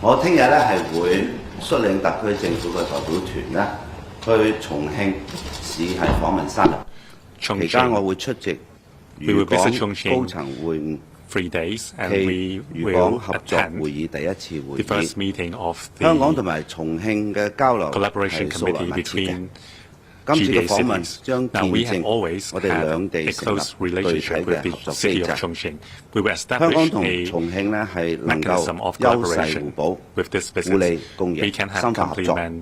我聽日咧係會率領特區政府嘅代表團咧去重慶市係訪問3日，期間我會出席粵港高層會議。3 days, and we 粵港 will 合作 attend 會議第一次會 the first 議。 meeting of 香港 the 同埋重慶嘅交流 collaboration 係素來 committee 密切嘅。 between 今次嘅 GDA 訪問 cities. 將 Now 見 we have 證 always 我哋 had 兩地 a 成立 close 具體 relationship 嘅 with 合 the 作機 city 制。 of Chongqing. We will 香港 establish 同 a 重慶咧係能夠 mechanism of 優勢 collaboration 互補、 with this 互 business. 利共 We 贏、 can have 深化合作，讓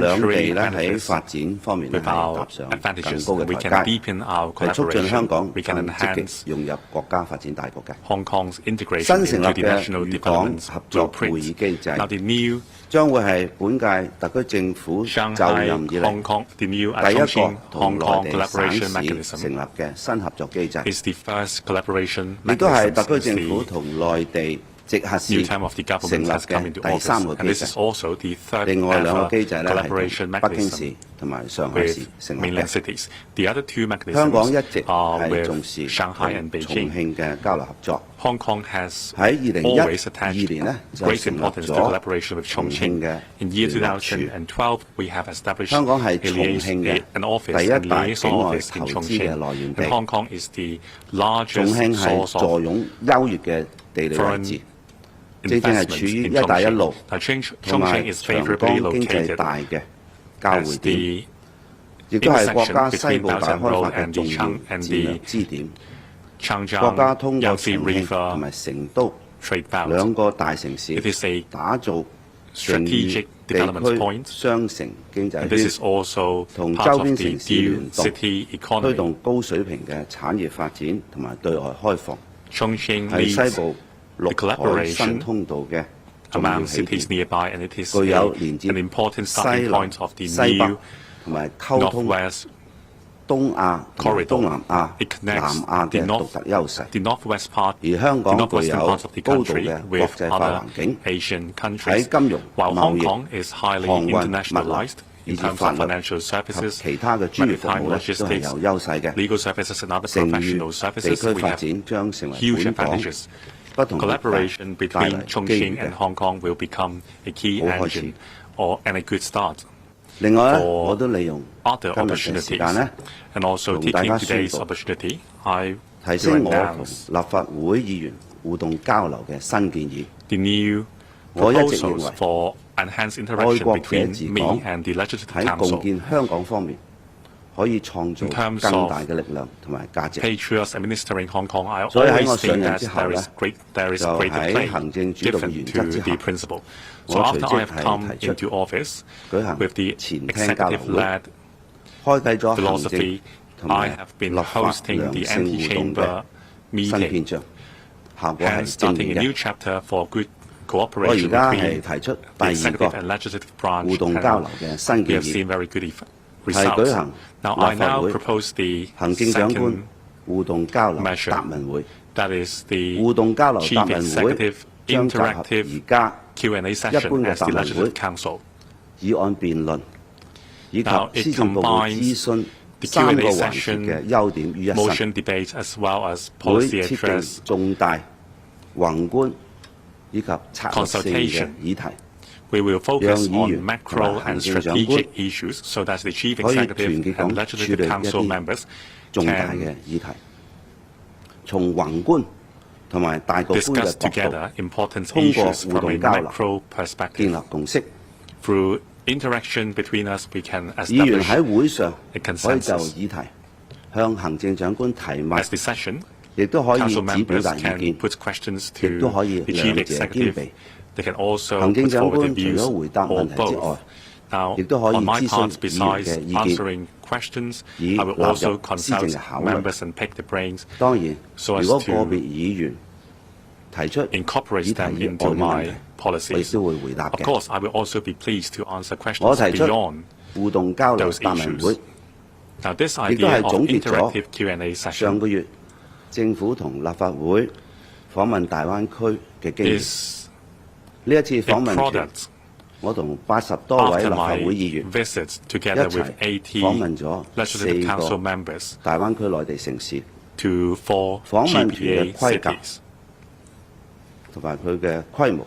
兩地 complementary 咧喺 benefits 發展方面咧 with 係 our 踏上更 advantages. 高嘅 We 台 can 階， deepen our 係促進香 collaboration. 港 We can 更積極 enhance 融入國家發展大局嘅。 Hong Kong's integration 新成 into 立 the 嘅 national 粵港 development 合作會議 blueprint. 機制 Now the new 將會係本屆特區政府就 Shanghai 任以 Hong 嚟 Kong, the new 第一個 Chongqing 同 Hong Kong 內地省 collaboration 市 mechanism 成立嘅新合作機制， is the first collaboration 亦都係 mechanism 特區 since 政府 the 同內地直轄 new 市 term of the 成 government 立 has come 嘅 into 第 office. 3個 And 機 this 制 is。also the third 另外兩個 ever 機制咧係 collaboration 同北京市 mechanism 同埋上海市 with 成立 mainland 嘅。 cities. The other two 香港一 mechanisms 直 are 係重 with 視 Shanghai and 同重 Beijing. 慶嘅交流合作。 Hong Kong has 喺 always 2012 attached 年呢，就 great 成立 importance to 咗 collaboration with 重慶 Chongqing. 嘅 In year 聯絡處。 2012, we have established 香港係 a 重慶嘅 an office 第一 and 大 liaison 境外 office 投 in 資嘅 Chongqing. 來源 And 地。 Hong Kong is the 重 largest 慶係 source 坐 of 擁優越嘅地理位置，正正係處 investments 於 in 一帶一路 Chongqing. Now, 同埋 Chongqing is 長 favorably 江經濟 located 帶嘅交 as 匯點， the 亦都係國家 intersection 西 between 部大 Belt 開 and 發 Road 嘅 and 重 the 要 Chang and 戰略 the 支點。 Changjiang 國家通過 Yangtze 重慶 River 同埋成都 trade belt. 兩個大城市 It is a 打造成 strategic 地 development 區 point. 雙城經濟 And this 圈， is also 同 part 周 of 邊 the 城市 Deal 聯動， City 推 economy. 動高水平嘅產業發展同埋對外開放， Chongqing 係西 leads 部 the 陸海新 collaboration 通道嘅重要 among 起 cities 點， nearby, and it is 具有連接 an important 西 starting 南、 point of the 西北 new 同埋溝通 Northwest 東亞同埋東南亞、 It 南 connects 亞 the 嘅獨特優勢。 the northwest part, 而香 the 港具 northwestern 有 parts of the 高度 country 嘅國 with 際化 other 環境， Asian 喺 countries. 金融、 While 貿 Hong 易、 Kong is highly 航運、物流 internationalized 以 in 至 terms 法 of 律 financial 及 services, 其他嘅專業服 maritime 務咧，都係 logistics, 有優勢嘅。 legal services, and other 成 professional 渝地 services, 區 we 發 have 展將成為 huge 本港 advantages. 不同業 Collaboration 界帶 between 嚟機 Chongqing 遇 and 嘅。 Hong Kong will become a key 好開始。 engine and a good start 另外咧， for 我都利用 other 今日嘅時 opportunities. 間咧， And also 同大 taking 家宣 today's 佈 opportunity, I 提 will 升我同 announce 立法會議員互動交流嘅新建議。 the new 我一直認 proposals 為 for enhanced 愛 interaction 國者 between 治 me 港 and the Legislative 喺共 Council. 建香港方面，可以創造 In terms 更大嘅力量同埋價值。 Patriots administering Hong Kong, I 所以喺 always 我上 think 任 that 之後咧， there is 就 greater 喺 play 行政主導嘅 given 原則 to 之 the 下， principle. 我 So 隨 after 即 I have come 係提出 into office 舉行 with the 前廳交流會， executive-led 開啟咗行政 philosophy, 同 I 埋 have been 立法 hosting 良 the 性互動嘅 anti-chamber 新 meeting 篇章，效果 and 係正 starting 面 a new 嘅。 chapter for good 我而 cooperation 家 between 係提出 the 第二 executive 個 and legislative branch, 互動交流嘅新 we 建 have 議， seen very good 係 results. 舉行 Now, I 立法 now 會 propose the 行政長官 second 互動交流 measure 答問會。 that is the 互動交流 Chief 答問會 Executive 將集合 Interactive 而家 Q&A 一 session 般嘅 as 答 the 問會、 Legislative Council. 議案辯論以及 Now, it 施政報告 combines 諮詢 the 三個 Q&A 環節 session, 嘅優點於一身， motion debate as well as 會 policy 設定 address 重大、宏觀以及策略性嘅 consultation. 議題， We will 讓 focus 議 on 員 macro 同埋 and 行政長官 strategic issues so that the Chief 可以團 Executive 結 and 咁處 Legislative 理一 Council 啲 members 重大 can 嘅議題，從宏觀同埋大局觀 discuss 嘅角 together 度， important 通過 issues 互 from 動 a 交流 macro 建 perspective. 立共識。 Through interaction between us, we can 議員 establish 喺會上 a 可以就 consensus. 議題向行政長官提 As 問， the session, 亦都可以 Council 只表 members 達意 can 見。 put questions 亦都 to 可以 the 兩 Chief 者兼 Executive. 備。 They can also 行政 put 長 forward 官 their 除 views 咗回答 or 問題之外 both. Now, 亦都可以 on my 諮詢 part, 議員 besides 嘅意見， answering questions, 以 I will 納 also 入施政 consult 嘅考慮。 members and pick the brains 當然， so 如果 as 個 to 別議員提出 incorporate 議 them 題以外 into 嘅問 my 題，我亦 policies. 都會回答 Of 嘅。 course, I will also be pleased to answer 我 questions 提出 beyond 互動交流 those 答問會 issues. Now, this 亦都 idea 係 of 總結咗 interactive Q&A 上 session 個月政府同立法會訪問大灣區嘅經驗。 is 呢一次 a 訪問團， product 我同80多位 after 立法會 my 議員 visit 一 together 齊 with 80訪問咗 Legislative 4 Council 個 members 大灣區內地城市， to 4訪問團嘅 GPA 規格 cities. 同埋佢嘅規模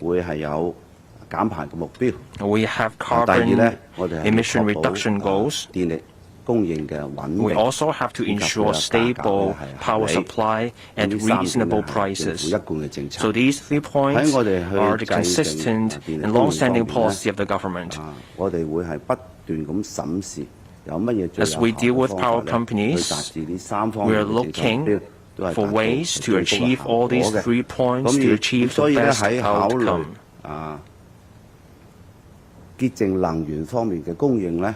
會係有減排嘅目標。 We have 第二 carbon 咧，我哋係 emission 確保 reduction goals. 電力供應嘅穩 We 定。 also have to 以及 ensure 佢嘅價格 stable 咧係合 power 理。 supply at 呢三點 reasonable 咧係政府 prices. 一貫嘅政策。 So these 3 points 喺我哋去 are the 制定 consistent 電力 and 供應 long-standing 方面 policy of the government. 我哋會係不斷咁審視有乜嘢最有 As 效 we 嘅 deal with 方法 power 咧 companies, 去達至呢三方 we 面 are 嘅政策目標 looking 都係 for 達到 ways 最 to 高嘅 achieve 效 all 果 these 嘅。 3 points 咁 to 而 achieve 所 the 以咧 best 喺考慮 outcome. 潔淨能源方面嘅供應咧，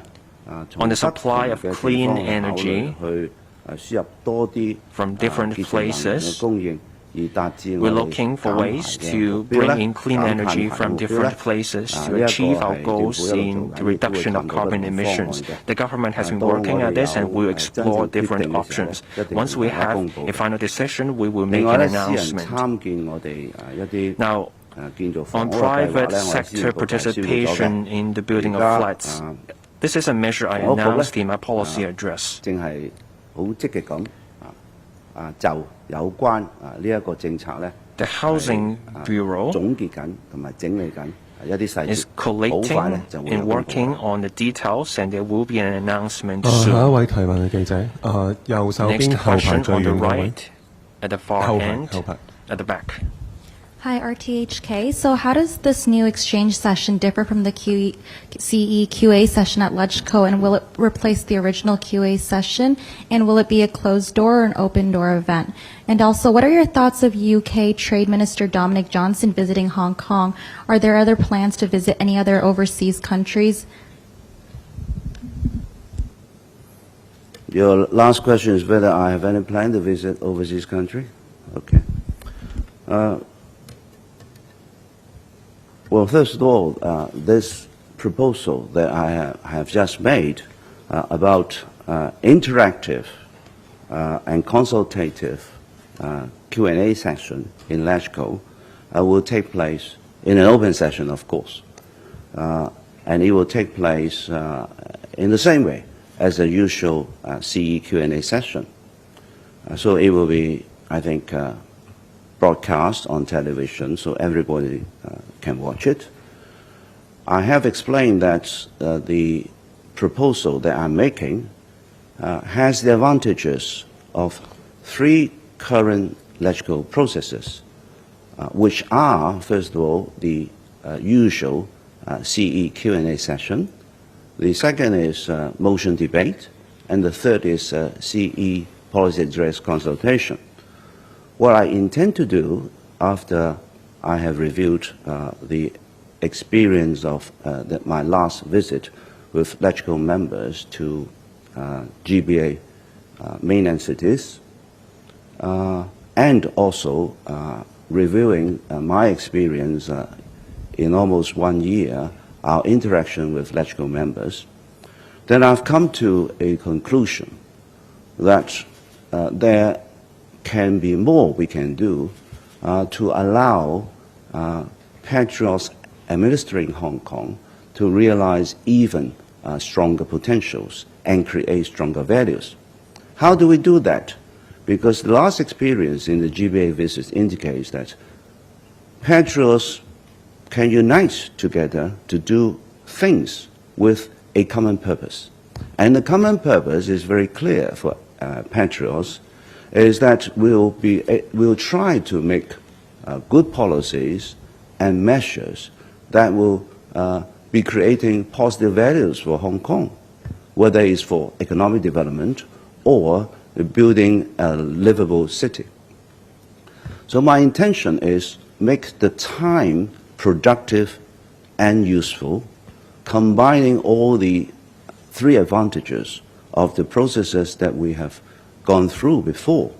從 On the 不同 supply of 嘅地 clean 方去考慮 energy 去輸入多啲 from different 潔淨能源 places, 嘅供應，而達至 we're 我哋 looking for 減排 ways 嘅 to 目標 bring 咧， in clean 減碳 energy 排 from 目標 different 咧。 places to 呢一個 achieve our 係政 goals 府一路 in 做 the 緊，亦都會 reduction 尋 of 到不 carbon 同方案 emissions. 嘅。 The government has been 當我 working 哋 at this and 有 will 真正 explore 決定 different 嘅時候 options. 咧，一定 Once 同 we 大家 have 公佈 a 嘅。 final decision, we will 另 make 外 an 咧，私人 announcement. 參建我哋一啲 Now, 建造房 on 屋嘅計劃 private 咧，我哋先 sector 報提宣布咗 participation 嘅。 in the building 而 of 家 flats, this is a measure I 房屋局咧 announced in my policy address. 正係好積極咁就有關呢一個政策咧， The Housing Bureau 總結緊同埋整理緊一啲細節， is 好快 collating 咧就會有 and 公佈 working on the details, and there will be an announcement 下一 soon. 位提問嘅記者，右手 Next 邊後排 question 最 on the 遠嗰位 right, at the far 後排 end, 後排。 at the back. Hi, RTHK. So how does this new exchange session differ from the CE QA session at LegCo, and will it replace the original QA session, and will it be a closed door or an open door event? And also, what are your thoughts of UK Trade Minister Dominic Johnson visiting Hong Kong? Are there other plans to visit any other overseas countries? Your last question is whether I have any plan to visit overseas country. Okay. Well, first of all, this proposal that I have just made about interactive and consultative Q&A session in LegCo will take place in an open session, of course, and it will take place in the same way as the usual CE Q&A session. So it will be, I think, broadcast on television so everybody can watch it. I have explained that the proposal that I'm making has the advantages of 3 current LegCo processes, which are, first of all, the usual CE Q&A session. The second is motion debate, and the third is CE policy address consultation. What I intend to do after I have reviewed the experience of my last visit with LegCo members to GBA mainland cities, and also reviewing my experience in almost 1 year, our interaction with LegCo members, then I've come to a conclusion that there can be more we can do to allow patriots administering Hong Kong to realize even stronger potentials and create stronger values. How do we do that? Because the last experience in the GBA visits indicates that patriots can unite together to do things with a common purpose. And the common purpose is very clear for patriots, is that we'll try to make good policies and measures that will be creating positive values for Hong Kong, whether it's for economic development or building a livable city. So my intention is make the time productive and useful, combining all the 3 advantages of the processes that we have gone through before.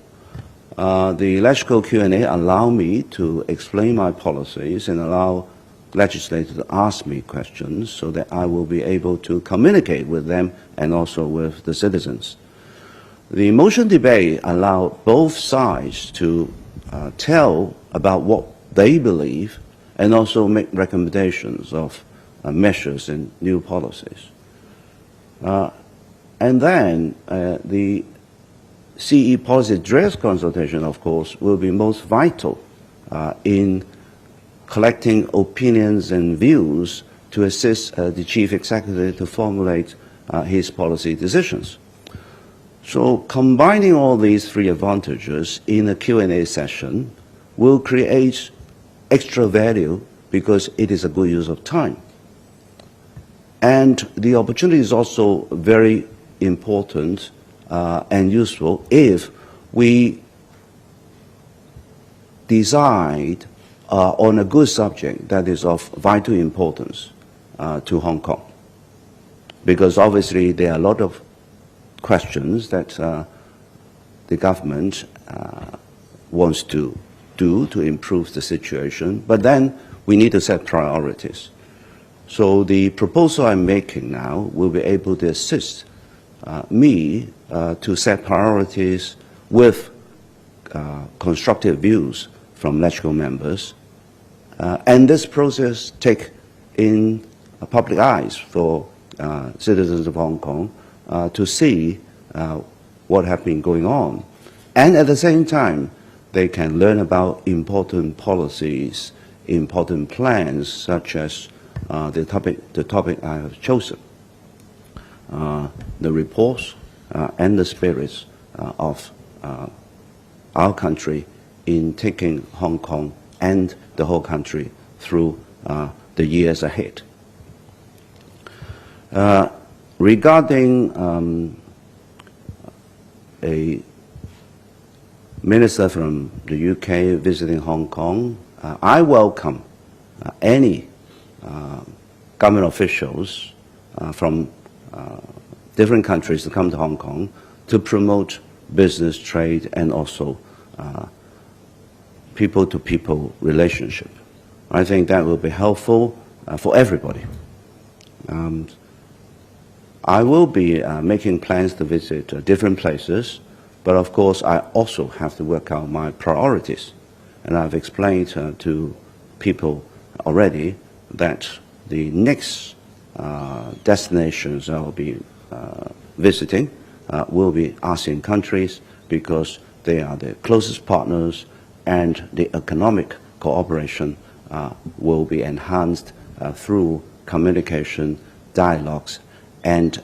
The LegCo Q&A allow me to explain my policies and allow legislators to ask me questions so that I will be able to communicate with them and also with the citizens. The motion debate allow both sides to tell about what they believe and also make recommendations of measures and new policies. And then the CE policy address consultation, of course, will be most vital in collecting opinions and views to assist the Chief Executive to formulate his policy decisions. So combining all these 3 advantages in a Q&A session will create extra value because it is a good use of time. And the opportunity is also very important and useful if we decide on a good subject that is of vital importance to Hong Kong. Because obviously there are a lot of questions that the government wants to do to improve the situation, but then we need to set priorities. So the proposal I'm making now will be able to assist me to set priorities with constructive views from LegCo members, and this process take in public eyes for citizens of Hong Kong to see what has been going on. And at the same time, they can learn about important policies, important plans, such as the topic I have chosen, the reports and the spirits of our country in taking Hong Kong and the whole country through the years ahead. Regarding a minister from the UK visiting Hong Kong, I welcome any government officials from different countries to come to Hong Kong to promote business, trade, and also people-to-people relationship. I think that will be helpful for everybody. I will be making plans to visit different places, but of course I also have to work out my priorities. And I've explained to people already that the next destinations I will be visiting will be ASEAN countries because they are the closest partners and the economic cooperation will be enhanced through communication, dialogues, and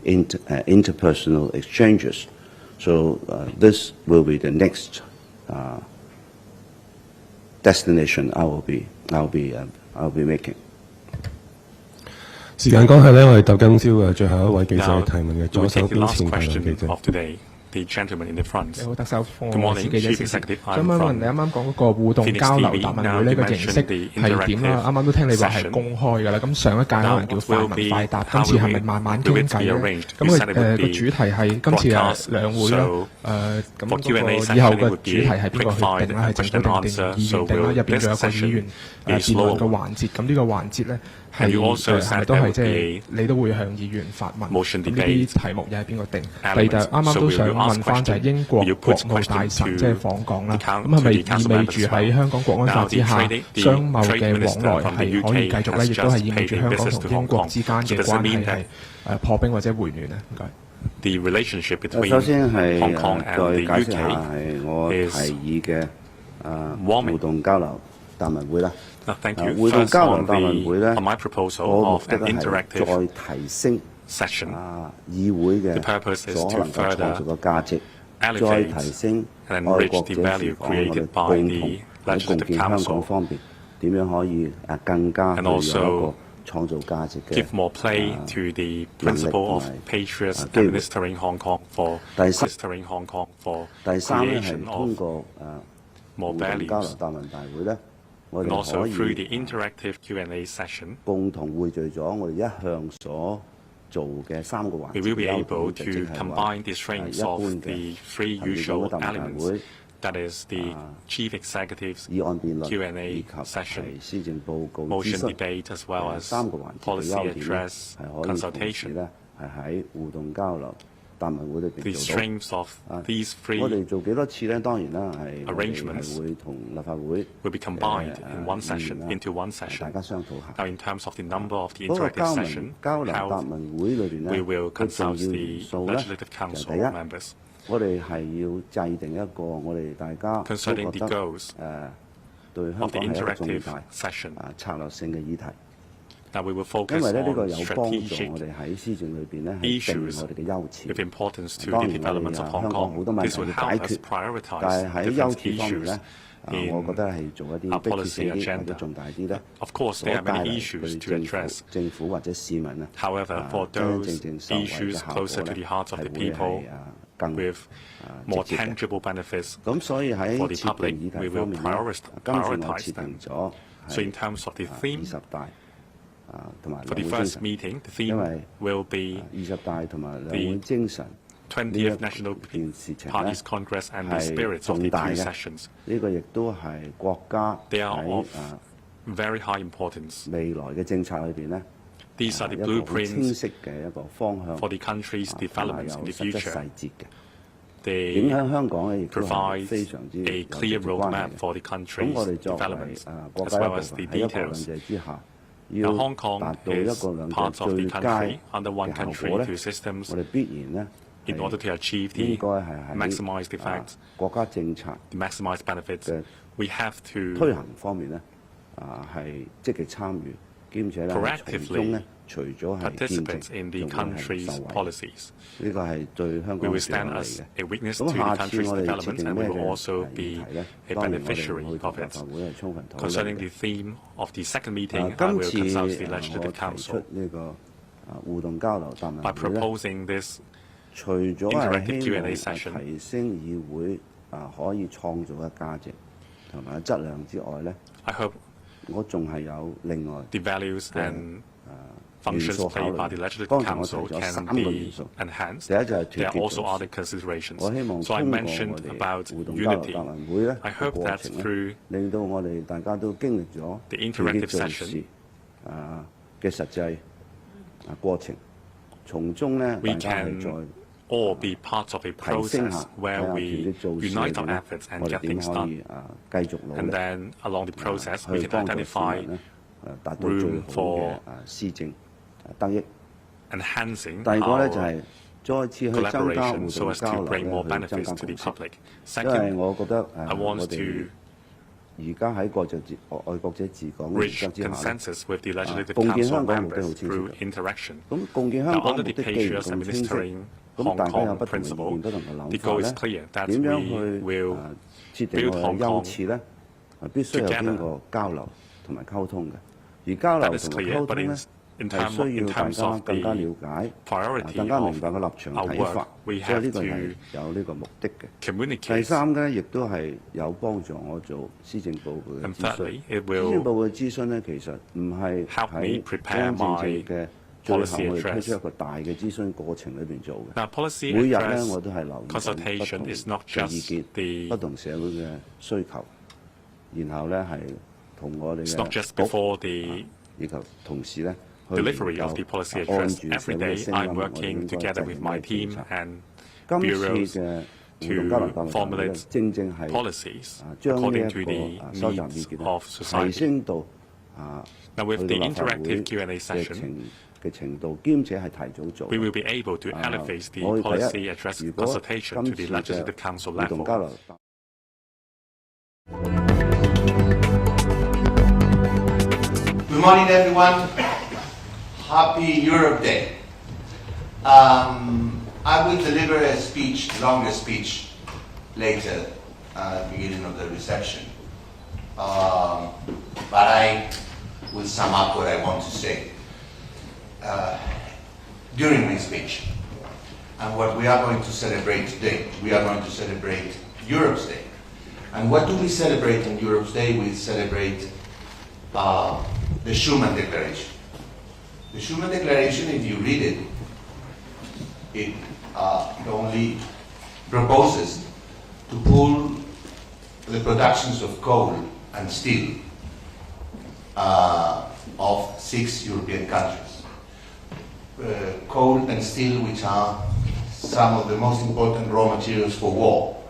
interpersonal exchanges. So this will be the next destination I'll be making. 時間關係咧，我哋就今朝最後一位記者提問嘅左手邊前排記者。The gentleman in the front. 你好，特首，Good morning, 記者 Chief 時事 Executive. 想問問你啱啱講嗰個互動交流答問會呢個形式係點啦？啱啱都聽你話係公開㗎啦。咁上一屆可能叫快問快答，今次係咪慢慢傾偈咧？咁個主題係今次兩會啦。咁嗰個以後嘅主題係邊個去定啦？係政府定議員定啦？入邊仲有個議員辯論嘅環節。咁呢個環節咧係咪都係即係你都會向議員發問？咁呢啲題目又係邊個定？第二就啱啱都想問翻就係英國國務大臣即係訪港啦，咁係咪意味住喺香港國安法之下，商貿嘅往來係可以繼續咧？亦都係意味住香港同英國之間嘅關係係破冰或者回暖咧？唔該。首先係再解釋下係我提議嘅互動交流答問會啦。互動交流答問會咧，我目的係再提升議會嘅所能夠創造嘅價值。再提升愛國者治港，我哋共同喺共建香港方面點樣可以更加去有一個創造價值嘅能力第三咧係通過互動交流答問大會咧，我哋可以共同匯聚咗我哋一向所做嘅3個環節，即係話一般嘅答問大會、議案辯論以及係施政報告諮詢3個環節嘅優點咧，係可以同時咧係喺互動交流答問會裏邊做到。我哋做幾多次咧？當然啦，係我哋係會同立法會大家商討下。嗰個交流答問會裏邊咧，個重要元素咧就第一，我哋係要制定一個我哋大家都覺得對香港係一個重大策略性嘅議題。Now we will 因 focus 為呢 on 個有幫助 strategic 我哋喺施政裏邊咧係定 issues 我哋嘅優次。 with importance to 當 the 然我 development 哋 of 香 Hong 港好多 Kong. 問 This 題 will 要 help 解 us 決，但 prioritize 係喺 different 優次方面 issues 咧，我覺得係做一啲 our 迫切 policy 性啲或者 agenda. 重大啲咧， Of course, 所 there 帶 are 嚟 many issues to 對 address. 政府或者市民啊， However, for 真 those 正受惠嘅 issues 效果 closer to 咧 the hearts of 係 the 會 people 係更 with more 直接嘅。 tangible benefits 咁所以喺 for the 設 public, 定議題 we 方 will 面咧，今次我 prioritize 設定 them. 咗 So in terms of the 20 theme, 大同埋 for the 兩會精 first 神， meeting, the 因 theme 為 will be 20大同埋兩會精神 20th National 件事情咧 Parties Congress and the 係 spirits of the 重大 two 嘅， sessions. 呢個亦都係國家 They are 喺 of very high importance. 未來嘅政策裏邊咧， These are the 一個好清 blueprints 晰嘅一個方向 for the country's 同埋 developments 有 in the 實質 future. 細節嘅。 They 影響香港咧，亦都係 provide 非常之 a 有 clear 直接關係 roadmap 嘅。 for the 咁 country's 我哋作為 developments, 國 as 家一 well 部 as 分 the 喺一國兩 details. 制之下， Now, 要 Hong Kong 達到一 is 國兩制 part of the 最佳 country under one 嘅效 country, 果咧， two systems. 我哋必然咧 In order to achieve 應 the 該係喺 maximize the effects, 國家政策 the maximize benefits, 嘅 we have 推 to 行方面咧，係積極參與，兼且咧 proactively 從中咧，除咗係見 participate in 證， the 仲會係 country's 受惠。 policies. 呢個係對香 We 港 will 嘅最有 stand 利 as 嘅。 a witness 咁 to the 下次 country's 我哋設 development, 定 and 咩 we 嘅 will also 議 be 題咧？ a 當然我哋會 beneficiary 同 of 立 it. 法會係充分討論 Concerning 嘅 the。theme of the second meeting, I 今 will 次 consult the 我 Legislative 提 Council 出呢個互動交流答 by 問會咧， proposing this 除咗係 interactive 希 Q&A 望 session 提升議會可以創造嘅價值同埋質量之外咧， I hope 我仲係有另外 the values and 元 functions 素考 played by 慮 the。Legislative 剛才我 Council 提咗 can 3個元 be 素， enhanced. 第一就係 There 團 are 結 also 做 other 事。 considerations. 我希望 So I 通過 mentioned 我哋 about 互動交流 unity. 答問會咧 I 個 hope 過 that 程咧， through 令到我哋大家都經歷咗 the 團 interactive 結做 session 事嘅實際過程，從中咧 we 大家係 can 再 all be part of a 提升 process 下，睇 where 下團 we 結做事 unite 裏 our 邊咧 efforts and 我哋 get 點 things 可 done. 以繼續努 And 力 then along the process, we 去 can 幫助市 identify 民咧達到最 room 好 for 嘅施政得益。 enhancing 第二個咧就 our 係再次去增加互 collaboration so 動 as 交 to 流 bring more 咧，去增 benefits 加 to the 共識。 public. 因為 Second, 我覺得 I 我 want 哋 to 而家喺愛國者治港嘅 reach 原則之下咧， consensus with the Legislative 共建 Council 香港目的好 members 清晰 through 嘅。 interaction. 咁共建香 Now, 港 under 目 the 的既然 patriots 咁清晰， administering 咁 Hong 大家有 Kong 不同嘅意見、 principle, 不同嘅 the 諗 goal 法 is 咧， clear that 點樣 we 去 will 設定 build 我 Hong 嘅優 Kong 次咧？必須有經過交流同埋溝通嘅，而交 that 流 is 同埋 clear, 溝 but 通咧 in 係需要大 terms 家 of 更加 the 了解， priority 更加明 of 白個立場 our 睇法， work, we 所以 have 呢個係 to 有呢個目的嘅。第 communicate. 三咧，亦都係有幫助我做施政報告嘅 And 諮詢。 thirdly, it 施政報 will 告嘅諮詢咧，其實唔係 help me 喺 prepare 中央政 my 治嘅最後 policy 我哋推 address. 出一個大嘅諮詢過程裏邊做嘅。 Now, policy 每日咧， address 我都係留意緊不 consultation 同 is not 嘅意 just 見、 the 不同社會嘅需求，然後咧係同我哋 It's not 嘅 just before the 以及同事咧去 delivery 研 of 究 the policy 按 address. 住社 Every 會嘅 day, 聲 I'm 音，我哋 working 應該 together 制 with 定 my 嘅政 team 策。 and 今 bureaus 次嘅互動交流答問會咧 formulate 正正係 policies 將呢 according 一 to the 個收集意 needs 見咧 of 提 society. 升到 Now, with 去 the 到立法會 interactive Q&A 嘅 session, 程度，兼且係提早做。 we will be able to elevate the 我哋 policy 第一， address 如果 consultation 今 to 次 the 嘅 Legislative Council 互動交 level. 流。Good morning, everyone. Happy Europe Day. I will deliver a speech, longer speech, later, at the beginning of the reception. But I will sum up what I want to say during my speech. And what we are going to celebrate today, we are going to celebrate Europe's Day. And what do we celebrate on Europe's Day? We celebrate the Schuman Declaration. The Schuman Declaration, if you read it, it only proposes to pool the productions of coal and steel of 6 European countries. Coal and steel, which are some of the most important raw materials for war.